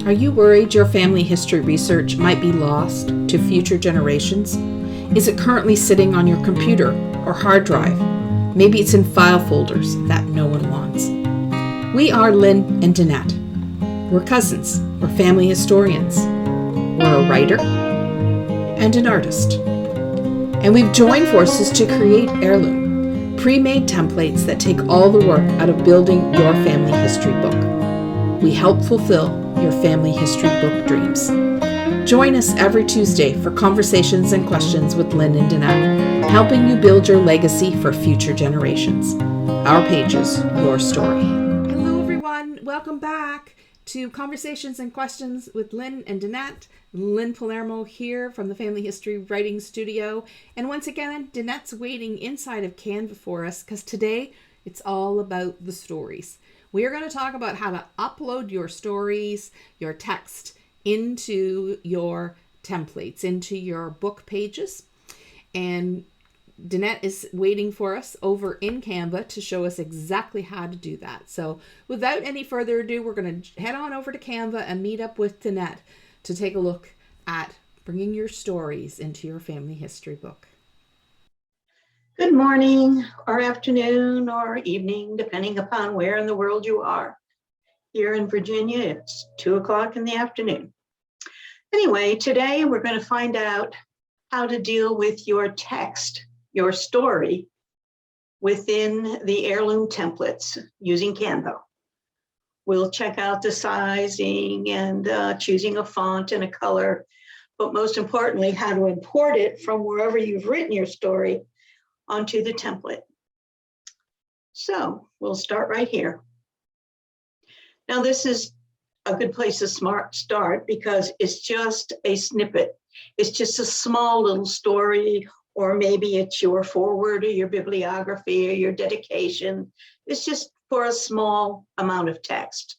Are you worried your family history research might be lost to future generations? Is it currently sitting on your computer or hard drive? Maybe it's in file folders that no one wants. We are Lynn and Danette. We're cousins. We're family historians. We're a writer and an artist. And we've joined forces to create Heirloom, pre-made templates that take all the work out of building your family history book. We help fulfill your family history book dreams. Join us every Tuesday for conversations and questions with Lynn and Danette, helping you build your legacy for future generations. Our pages, your story. Hello everyone, welcome back to Conversations and Questions with Lynn and Danette. Lynn Palermo here from the Family History Writing Studio. And once again, Danette's waiting inside of Canva for us because today it's all about the stories. We are going to talk about how to upload your stories, your text into your templates, into your book pages. And Danette is waiting for us over in Canva to show us exactly how to do that. So without any further ado, we're going to head on over to Canva and meet up with Danette to take a look at bringing your stories into your family history book. Good morning or afternoon or evening, depending upon where in the world you are. Here in Virginia, it's 2:00 in the afternoon. Anyway, today we're going to find out how to deal with your text, your story, within the Heirloom templates using Canva. We'll check out the sizing and choosing a font and a color, but most importantly, how to import it from wherever you've written your story onto the template. So we'll start right here. Now this is a good place to start because it's just a snippet. It's just a small little story, or maybe it's your foreword or your bibliography or your dedication. It's just for a small amount of text.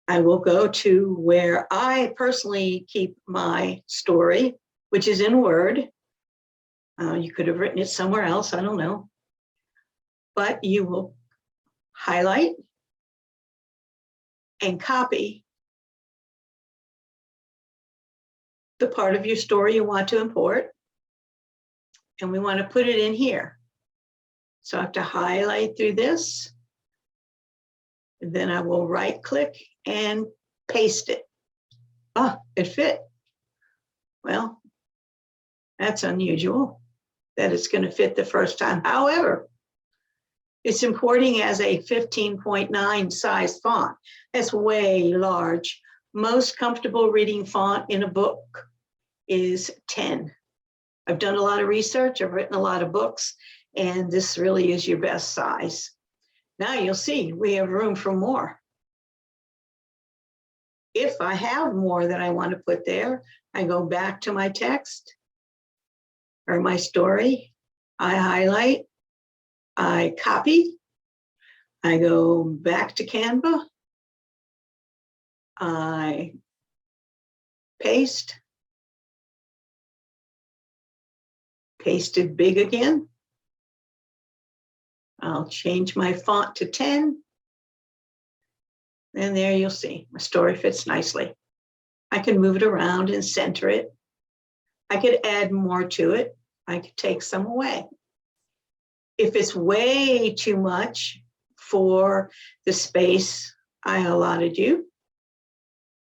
I will go to where I personally keep my story, which is in Word. You could have written it somewhere else, I don't know. But you will highlight and copy the part of your story you want to import. And we want to put it in here. So I have to highlight through this. And then I will right click and paste it. Ah, it fit. Well, that's unusual that it's going to fit the first time. However, it's importing as a 15.9 size font. That's way large. Most comfortable reading font in a book is 10. I've done a lot of research, I've written a lot of books, and this really is your best size. Now you'll see we have room for more. If I have more that I want to put there, I go back to my text or my story, I highlight, I copy, I go back to Canva, I paste it big again. I'll change my font to 10. And there you'll see my story fits nicely. I can move it around and center it. I could add more to it. I could take some away. If it's way too much for the space I allotted you,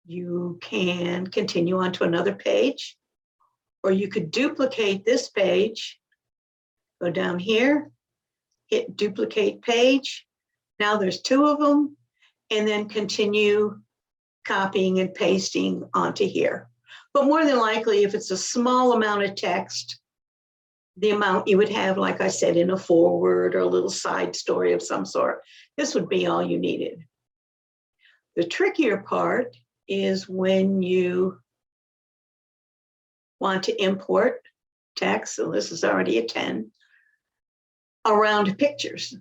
you can continue on to another page, or you could duplicate this page, go down here, hit duplicate page. Now there's 2 of them, and then continue copying and pasting onto here. But more than likely, if it's a small amount of text, the amount you would have, like I said, in a foreword or a little side story of some sort, this would be all you needed. The trickier part is when you want to import text, so this is already a 10, around pictures.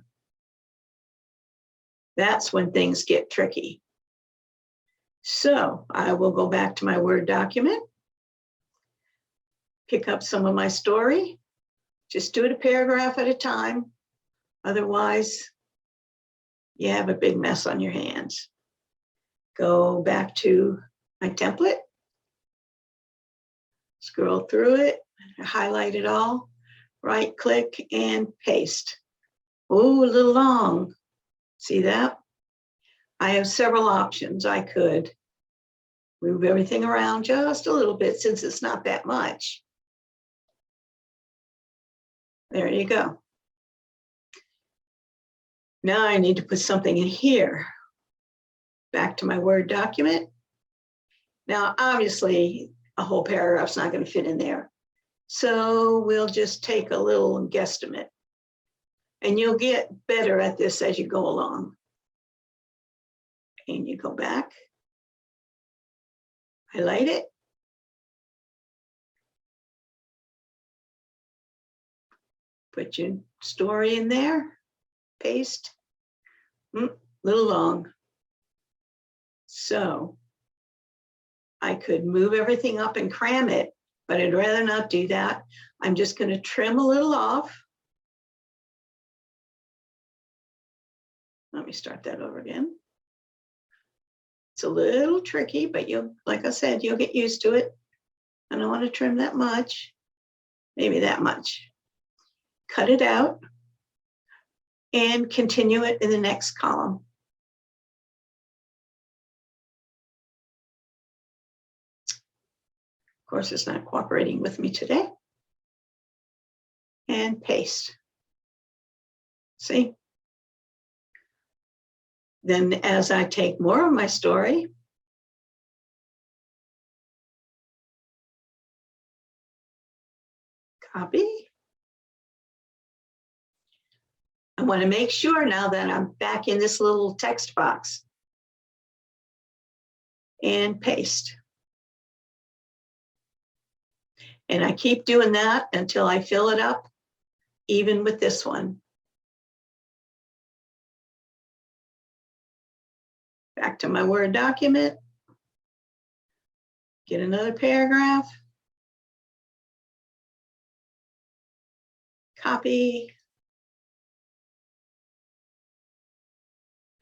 That's when things get tricky. So I will go back to my Word document, pick up some of my story, just do it a paragraph at a time. Otherwise, you have a big mess on your hands. Go back to my template, scroll through it, highlight it all, right click and paste. Oh, a little long. See that? I have several options. I could move everything around just a little bit since it's not that much. There you go. Now I need to put something in here. Back to my Word document. Now, obviously, a whole paragraph's not going to fit in there. So we'll just take a little guesstimate. And you'll get better at this as you go along. And you go back, highlight it, put your story in there, paste, little long. So I could move everything up and cram it, but I'd rather not do that. I'm just going to trim a little off. Let me start that over again. It's a little tricky, but you'll, like I said, you'll get used to it. I don't want to trim that much, maybe that much. Cut it out and continue it in the next column. Of course, it's not cooperating with me today. And paste. See? Then as I take more of my story, copy. I want to make sure now that I'm back in this little text box. And paste. And I keep doing that until I fill it up, even with this one. Back to my Word document. Get another paragraph. Copy.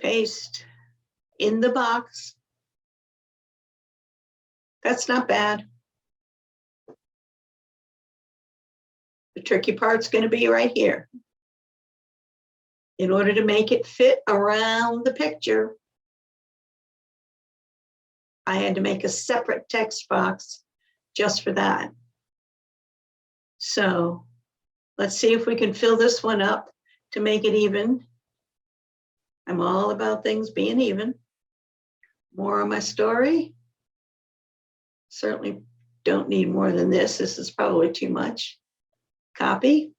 Paste in the box. That's not bad. The tricky part's going to be right here. In order to make it fit around the picture, I had to make a separate text box just for that. So let's see if we can fill this one up to make it even. I'm all about things being even. More of my story. Certainly don't need more than this. This is probably too much. Copy.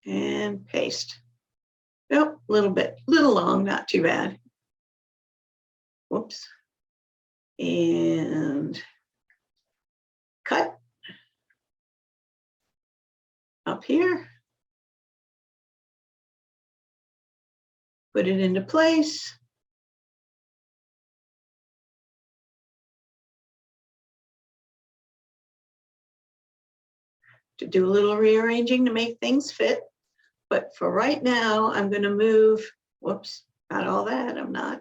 And paste. Nope, a little bit, little long, not too bad. Whoops. And cut. Up here. Put it into place. To do a little rearranging to make things fit. But for right now, I'm going to move, whoops, not all that, I'm not.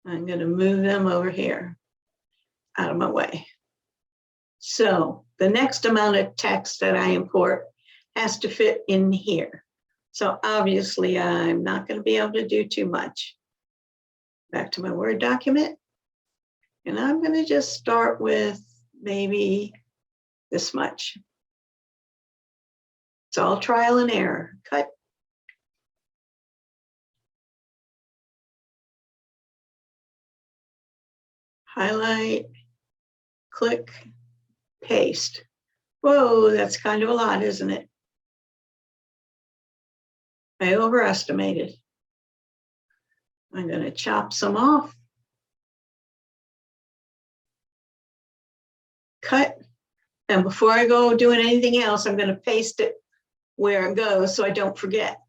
I'm going to move them over here, out of my way. So the next amount of text that I import has to fit in here. So obviously, I'm not going to be able to do too much. Back to my Word document. And I'm going to just start with maybe this much. It's all trial and error. Cut. Highlight, click, paste. Whoa, that's kind of a lot, isn't it? I overestimated. I'm going to chop some off. Cut. And before I go doing anything else, I'm going to paste it where it goes so I don't forget.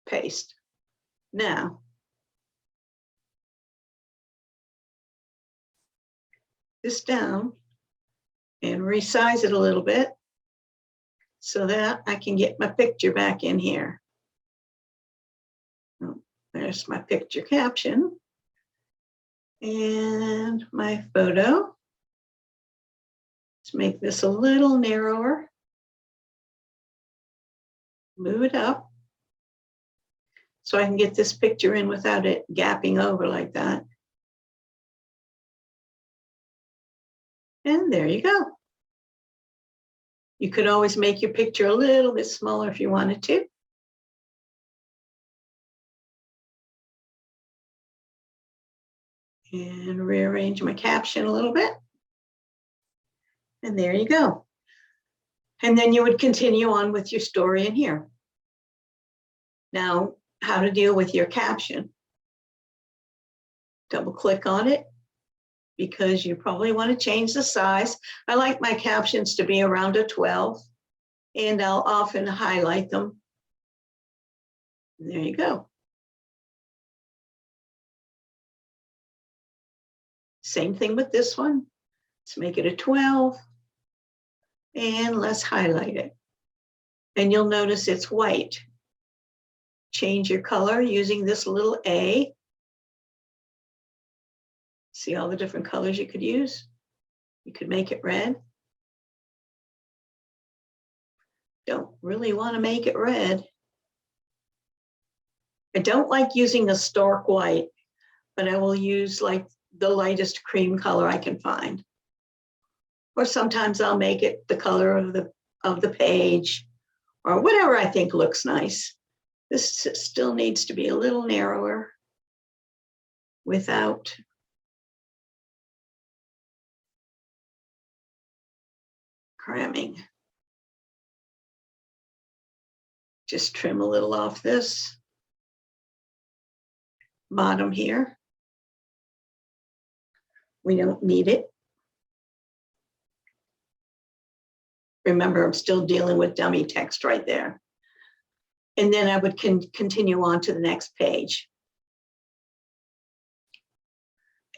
Paste. Now, this down and resize it a little bit. so that I can get my picture back in here. Oh, there's my picture caption and my photo. Let's make this a little narrower. Move it up so I can get this picture in without it gapping over like that. And there you go. You could always make your picture a little bit smaller if you wanted to. And rearrange my caption a little bit. And there you go. And then you would continue on with your story in here. Now, how to deal with your caption. Double click on it because you probably want to change the size. I like my captions to be around a 12, and I'll often highlight them. There you go. Same thing with this one. Let's make it a 12, and let's highlight it. And you'll notice it's white. Change your color using this little A. See all the different colors you could use? You could make it red. Don't really want to make it red. I don't like using a stark white, but I will use like the lightest cream color I can find. Or sometimes I'll make it the color of the page or whatever I think looks nice. This still needs to be a little narrower without cramming. Just trim a little off this bottom here. We don't need it. Remember, I'm still dealing with dummy text right there. And then I would continue on to the next page.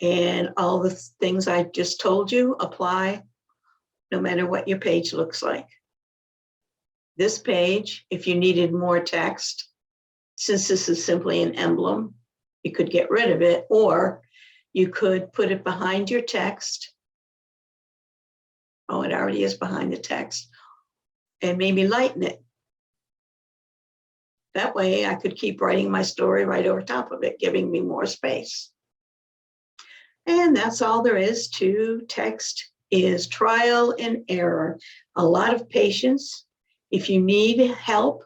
And all the things I just told you apply no matter what your page looks like. This page, if you needed more text, since this is simply an emblem, you could get rid of it, or you could put it behind your text. Oh, it already is behind the text. And maybe lighten it. That way I could keep writing my story right over top of it, giving me more space. And that's all there is to text, is trial and error. A lot of patience. If you need help,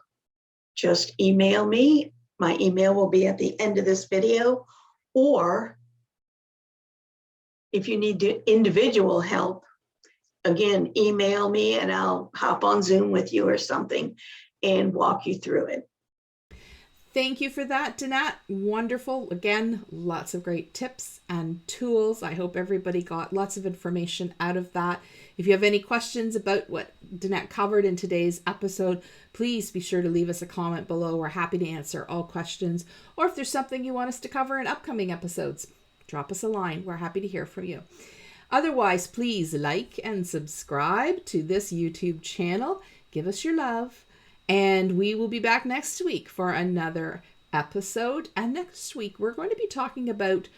just email me. My email will be at the end of this video. Or if you need individual help, again, email me and I'll hop on Zoom with you or something and walk you through it. Thank you for that, Danette. Wonderful. Again, lots of great tips and tools. I hope everybody got lots of information out of that. If you have any questions about what Danette covered in today's episode, please be sure to leave us a comment below. We're happy to answer all questions. Or if there's something you want us to cover in upcoming episodes, drop us a line. We're happy to hear from you. Otherwise, please like and subscribe to this YouTube channel. Give us your love. And we will be back next week for another episode. And next week, we're going to be talking about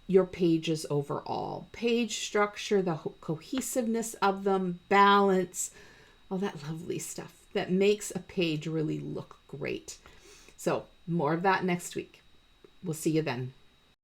your pages overall. Page structure, the cohesiveness of them, balance, all that lovely stuff that makes a page really look great. So more of that next week. We'll see you then.